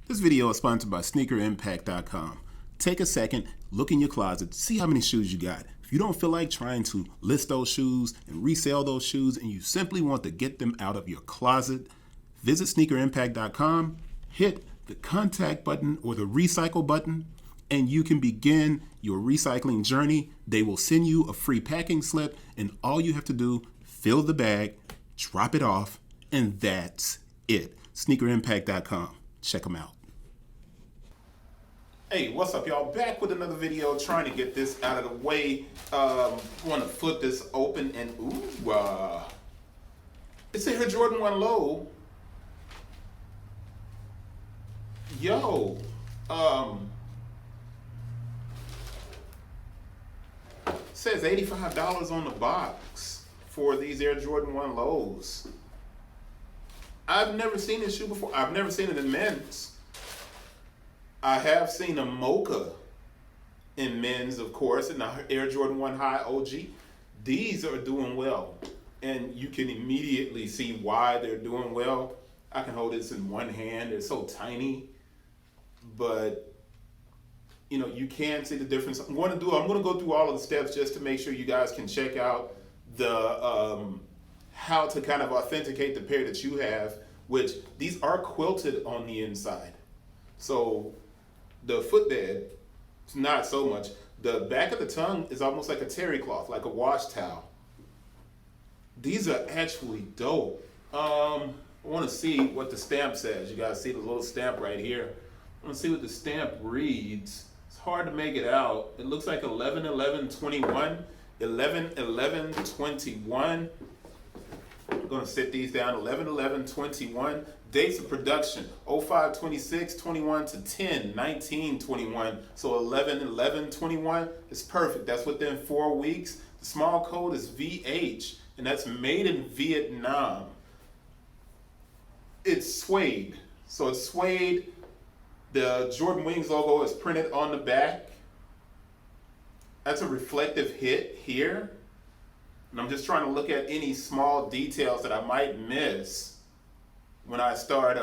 This video is sponsored by sneakerimpact.com. Take a second, look in your closet, see how many shoes you got. If you don't feel like trying to list those shoes and resell those shoes and you simply want to get them out of your closet, visit sneakerimpact.com, hit the contact button or the recycle button, and you can begin your recycling journey. They will send you a free packing slip, and all you have to do, fill the bag, drop it off, and that's it. Sneakerimpact.com. Check them out. Hey, what's up, y'all? Back with another video, trying to get this out of the way. Want to flip this open, and it's a Air Jordan 1 low. Yo, says $85 on the box for these Air Jordan 1 lows. I've never seen this shoe before. I've never seen it in men's. I have seen a Mocha in men's, of course, and the Air Jordan 1 High OG. These are doing well, and you can immediately see why they're doing well. I can hold this in one hand. They're so tiny, but you know, you can see the difference. I'm going to go through all of the steps just to make sure you guys can check out the how to kind of authenticate the pair that you have, which these are quilted on the inside. So the footbed, it's not so much. The back of the tongue is almost like a terry cloth, like a wash towel. These are actually dope. I want to see what the stamp says. You guys see the little stamp right here. I want to see what the stamp reads. It's hard to make it out. It looks like 11/11/21. 11/11/21. I'm going to sit these down. 11/11/21. Dates of production 05/26/21 to 10/19/21. So 11/11/21 is perfect. That's within 4 weeks. The small code is VH, and that's made in Vietnam. It's suede. So it's suede. The Jordan Wings logo is printed on the back. That's a reflective hit here. And I'm just trying to look at any small details that I might miss when I start.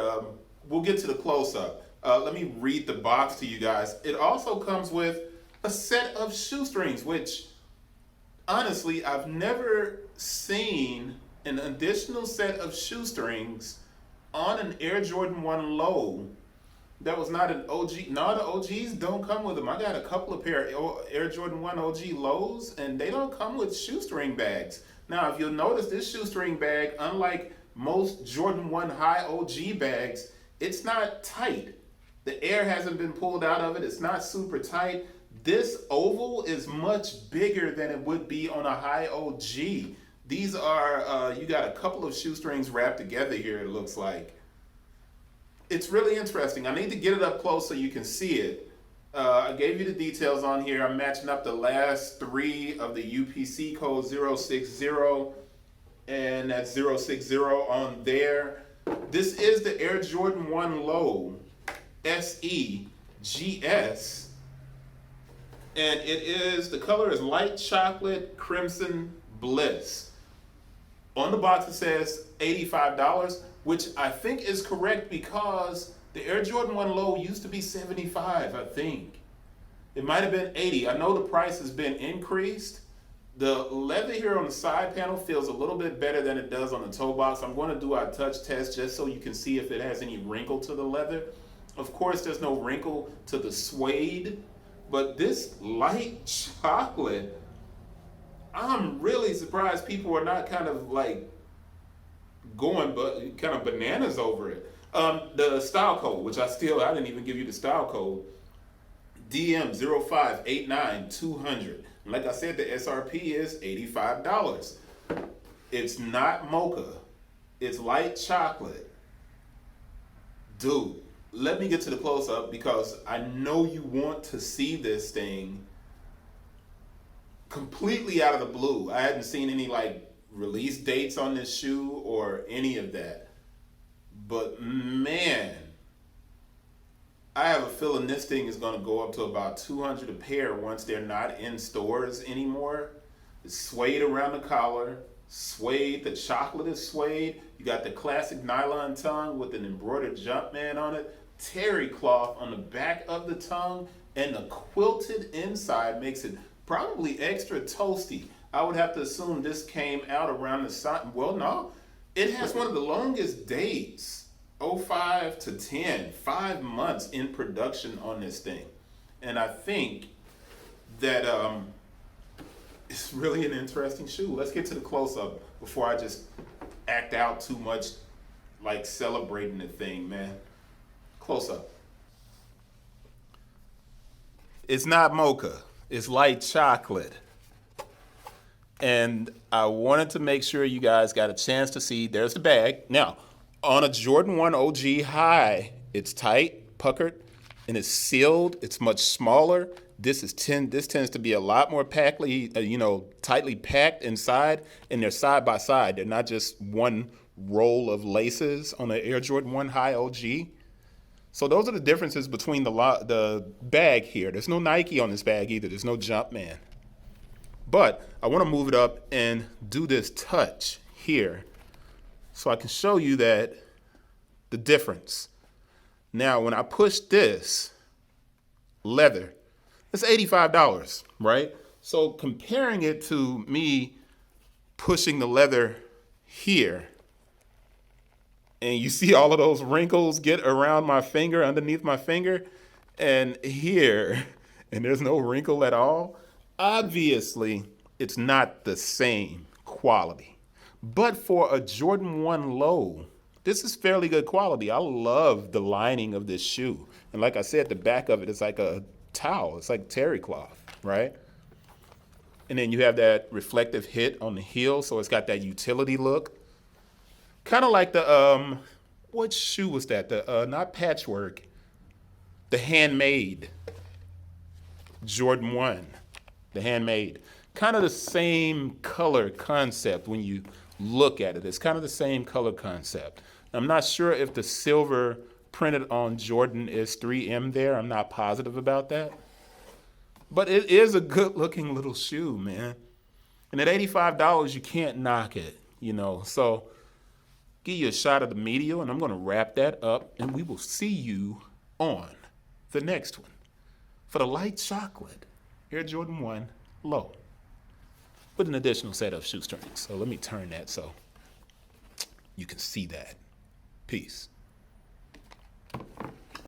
We'll get to the close-up. Let me read the box to you guys. It also comes with a set of shoestrings, which honestly, I've never seen an additional set of shoestrings on an Air Jordan 1 low that was not an OG. No, the OGs don't come with them. I got a couple of pair of Air Jordan 1 OG lows, and they don't come with shoestring bags. Now, if you'll notice, this shoestring bag, unlike most Jordan 1 High OG bags, it's not tight. The air hasn't been pulled out of it. It's not super tight. This oval is much bigger than it would be on a High OG. These are, you got a couple of shoestrings wrapped together here, it looks like. It's really interesting. I need to get it up close so you can see it. I gave you the details on here. I'm matching up the last three of the UPC code 060, and that's 060 on there. This is the Air Jordan 1 Low SE GS, and the color is light chocolate crimson bliss. On the box it says $85, which I think is correct because the Air Jordan 1 Low used to be $75, I think. It might have been $80. I know the price has been increased. The leather here on the side panel feels a little bit better than it does on the toe box. I'm going to do our touch test just so you can see if it has any wrinkle to the leather. Of course, there's no wrinkle to the suede, but this light chocolate, I'm really surprised people are not kind of like going but kind of bananas over it. The style code, which I didn't even give you the style code, DM0589-200. Like I said, the SRP is $85. It's not mocha. It's light chocolate. Dude, let me get to the close-up because I know you want to see this thing completely out of the blue. I hadn't seen any like release dates on this shoe or any of that. But man, I have a feeling this thing is going to go up to about $200 a pair once they're not in stores anymore. It's suede around the collar, suede, the chocolate is suede. You got the classic nylon tongue with an embroidered Jumpman on it. terry cloth on the back of the tongue, and the quilted inside makes it probably extra toasty. I would have to assume this came out around the side. Well, no, it has one of the longest dates, 05 to 10, 5 months in production on this thing. And I think that it's really an interesting shoe. Let's get to the close-up before I just act out too much like celebrating the thing, man. Close-up. It's not mocha, it's light chocolate. And I wanted to make sure you guys got a chance to see, there's the bag. Now, on a Jordan 1 OG High, it's tight, puckered, and it's sealed. It's much smaller. This tends to be a lot more tightly packed inside, and they're side by side. They're not just one roll of laces on the Air Jordan 1 High OG. So those are the differences between the bag here. There's no Nike on this bag either. There's no Jumpman. But I want to move it up and do this touch here so I can show you that the difference. Now, when I push this leather, it's $85, right? So comparing it to me pushing the leather here, and you see all of those wrinkles get around my finger, underneath my finger, and here, and there's no wrinkle at all. Obviously, it's not the same quality. But for a Jordan 1 low, this is fairly good quality. I love the lining of this shoe. And like I said, the back of it is like a towel. It's like terry cloth, right? And then you have that reflective hit on the heel, so it's got that utility look. Kind of like the, what shoe was that? The not patchwork, the handmade Jordan 1. The handmade. Kind of the same color concept when you look at it. It's kind of the same color concept. I'm not sure if the silver printed on Jordan is 3M there. I'm not positive about that. But it is a good looking little shoe, man. And at $85, you can't knock it, So give you a shot of the medial, and I'm going to wrap that up, and we will see you on the next one. For the light chocolate, Air Jordan 1 low with an additional set of shoestrings. So let me turn that so you can see that. Peace.